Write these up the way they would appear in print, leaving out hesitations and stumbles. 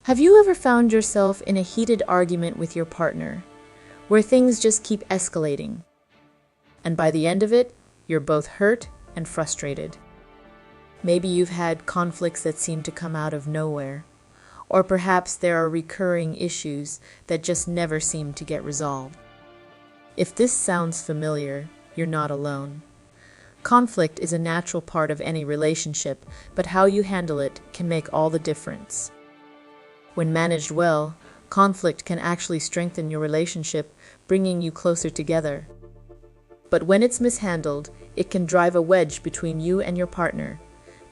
Have you ever found yourself in a heated argument with your partner, where things just keep escalating? And by the end of it, you're both hurt and frustrated. Maybe you've had conflicts that seem to come out of nowhere, or perhaps there are recurring issues that just never seem to get resolved. If this sounds familiar, you're not alone. Conflict is a natural part of any relationship, but how you handle it can make all the difference. When managed well, conflict can actually strengthen your relationship, bringing you closer together. But when it's mishandled, it can drive a wedge between you and your partner,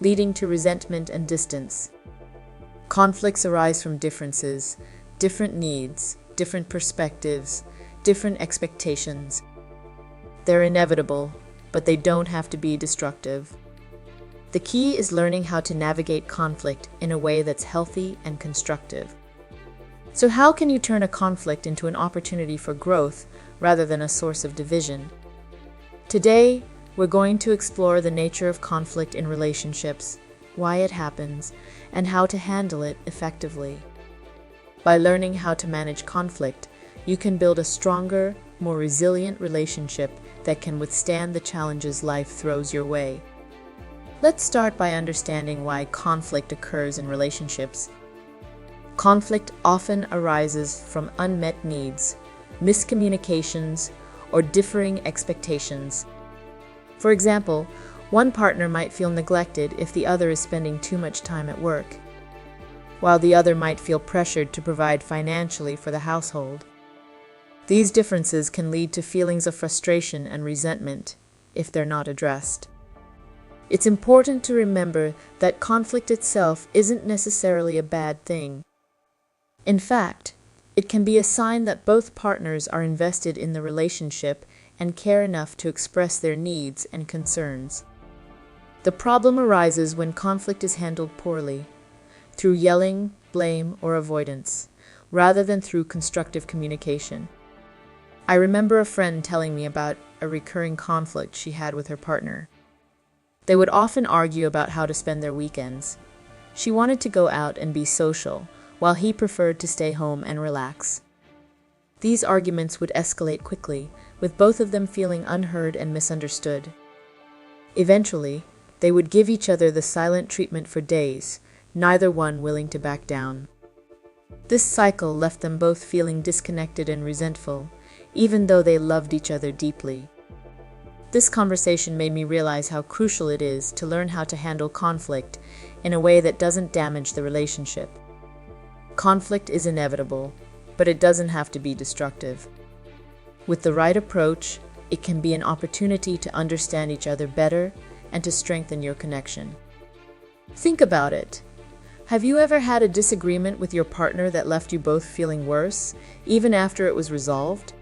leading to resentment and distance. Conflicts arise from differences, different needs, different perspectives, different expectations. They're inevitable, but they don't have to be destructive. The key is learning how to navigate conflict in a way that's healthy and constructive. So how can you turn a conflict into an opportunity for growth rather than a source of division? Today, we're going to explore the nature of conflict in relationships, why it happens, and how to handle it effectively. By learning how to manage conflict, you can build a stronger, more resilient relationship that can withstand the challenges life throws your way. Let's start by understanding why conflict occurs in relationships. Conflict often arises from unmet needs, miscommunications, or differing expectations. For example, one partner might feel neglected if the other is spending too much time at work, while the other might feel pressured to provide financially for the household. These differences can lead to feelings of frustration and resentment if they're not addressed. It's important to remember that conflict itself isn't necessarily a bad thing. In fact, it can be a sign that both partners are invested in the relationship and care enough to express their needs and concerns. The problem arises when conflict is handled poorly, through yelling, blame, or avoidance, rather than through constructive communication. I remember a friend telling me about a recurring conflict she had with her partner. They would often argue about how to spend their weekends. She wanted to go out and be social, while he preferred to stay home and relax. These arguments would escalate quickly, with both of them feeling unheard and misunderstood. Eventually, they would give each other the silent treatment for days, neither one willing to back down. This cycle left them both feeling disconnected and resentful, even though they loved each other deeply. This conversation made me realize how crucial it is to learn how to handle conflict in a way that doesn't damage the relationship. Conflict is inevitable, but it doesn't have to be destructive. With the right approach, it can be an opportunity to understand each other better and to strengthen your connection. Think about it. Have you ever had a disagreement with your partner that left you both feeling worse, even after it was resolved?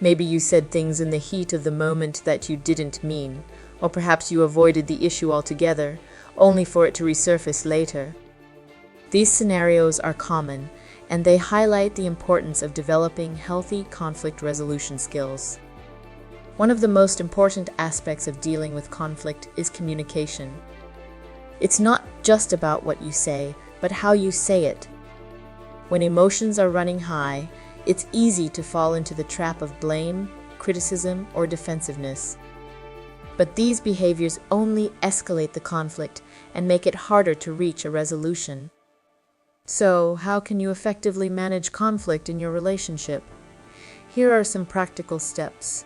Maybe you said things in the heat of the moment that you didn't mean, or perhaps you avoided the issue altogether, only for it to resurface later. These scenarios are common, and they highlight the importance of developing healthy conflict resolution skills. One of the most important aspects of dealing with conflict is communication. It's not just about what you say, but how you say it. When emotions are running high, it's easy to fall into the trap of blame, criticism, or defensiveness. But these behaviors only escalate the conflict and make it harder to reach a resolution. So, how can you effectively manage conflict in your relationship? Here are some practical steps.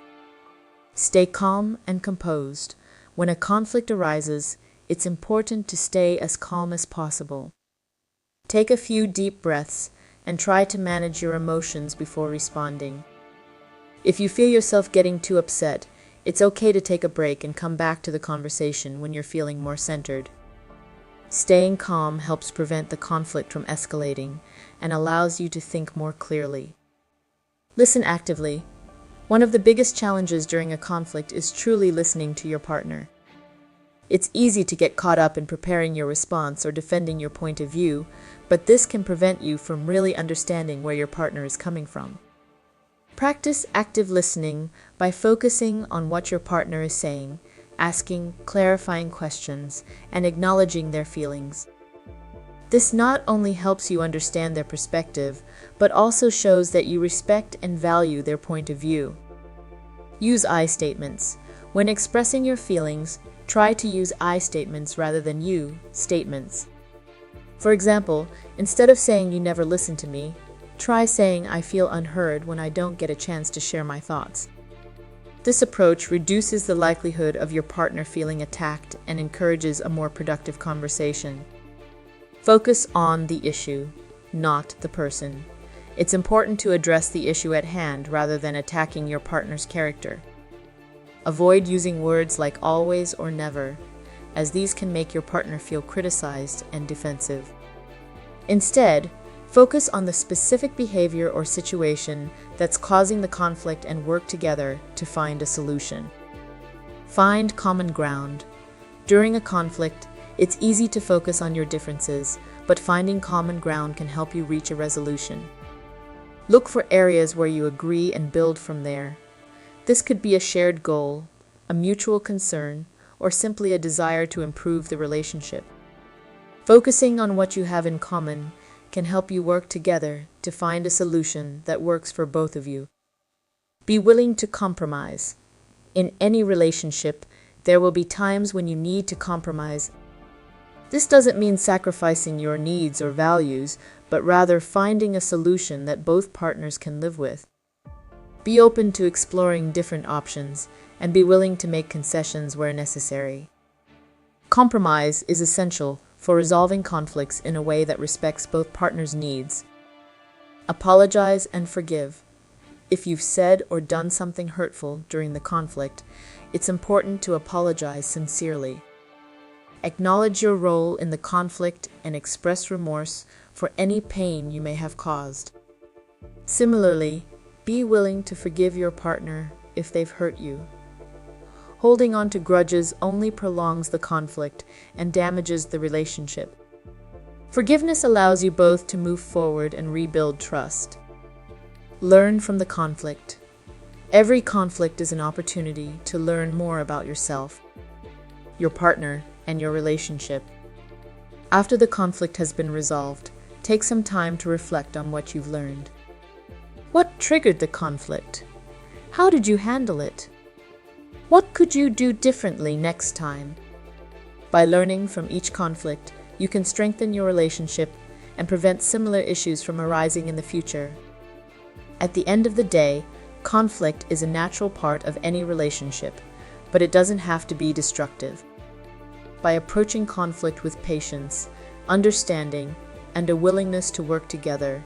Stay calm and composed. When a conflict arises, it's important to stay as calm as possible. Take a few deep breaths and try to manage your emotions before responding. If you feel yourself getting too upset, it's okay to take a break and come back to the conversation when you're feeling more centered. Staying calm helps prevent the conflict from escalating and allows you to think more clearly. Listen actively. One of the biggest challenges during a conflict is truly listening to your partner. It's easy to get caught up in preparing your response or defending your point of view, but this can prevent you from really understanding where your partner is coming from. Practice active listening by focusing on what your partner is saying, asking clarifying questions, and acknowledging their feelings. This not only helps you understand their perspective, but also shows that you respect and value their point of view. Use I statements. When expressing your feelings, try to use I statements rather than you statements. For example, instead of saying you never listen to me, try saying I feel unheard when I don't get a chance to share my thoughts. This approach reduces the likelihood of your partner feeling attacked and encourages a more productive conversation. Focus on the issue, not the person. It's important to address the issue at hand rather than attacking your partner's character. Avoid using words like always or never, as these can make your partner feel criticized and defensive. Instead, focus on the specific behavior or situation that's causing the conflict and work together to find a solution. Find common ground. During a conflict, it's easy to focus on your differences, but finding common ground can help you reach a resolution. Look for areas where you agree and build from there. This could be a shared goal, a mutual concern, or simply a desire to improve the relationship. Focusing on what you have in common can help you work together to find a solution that works for both of you. Be willing to compromise. In any relationship, there will be times when you need to compromise. This doesn't mean sacrificing your needs or values, but rather finding a solution that both partners can live with. Be open to exploring different options and be willing to make concessions where necessary. Compromise is essential for resolving conflicts in a way that respects both partners' needs. Apologize and forgive. If you've said or done something hurtful during the conflict, it's important to apologize sincerely. Acknowledge your role in the conflict and express remorse for any pain you may have caused. Similarly, be willing to forgive your partner if they've hurt you. Holding on to grudges only prolongs the conflict and damages the relationship. Forgiveness allows you both to move forward and rebuild trust. Learn from the conflict. Every conflict is an opportunity to learn more about yourself, your partner, and your relationship. After the conflict has been resolved, take some time to reflect on what you've learned. What triggered the conflict? How did you handle it? What could you do differently next time? By learning from each conflict, you can strengthen your relationship and prevent similar issues from arising in the future. At the end of the day, conflict is a natural part of any relationship, but it doesn't have to be destructive. By approaching conflict with patience, understanding, and a willingness to work together,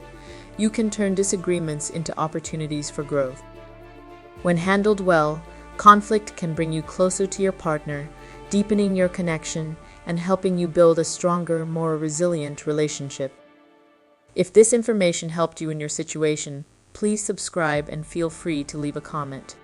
you can turn disagreements into opportunities for growth. When handled well, conflict can bring you closer to your partner, deepening your connection and helping you build a stronger, more resilient relationship. If this information helped you in your situation, please subscribe and feel free to leave a comment.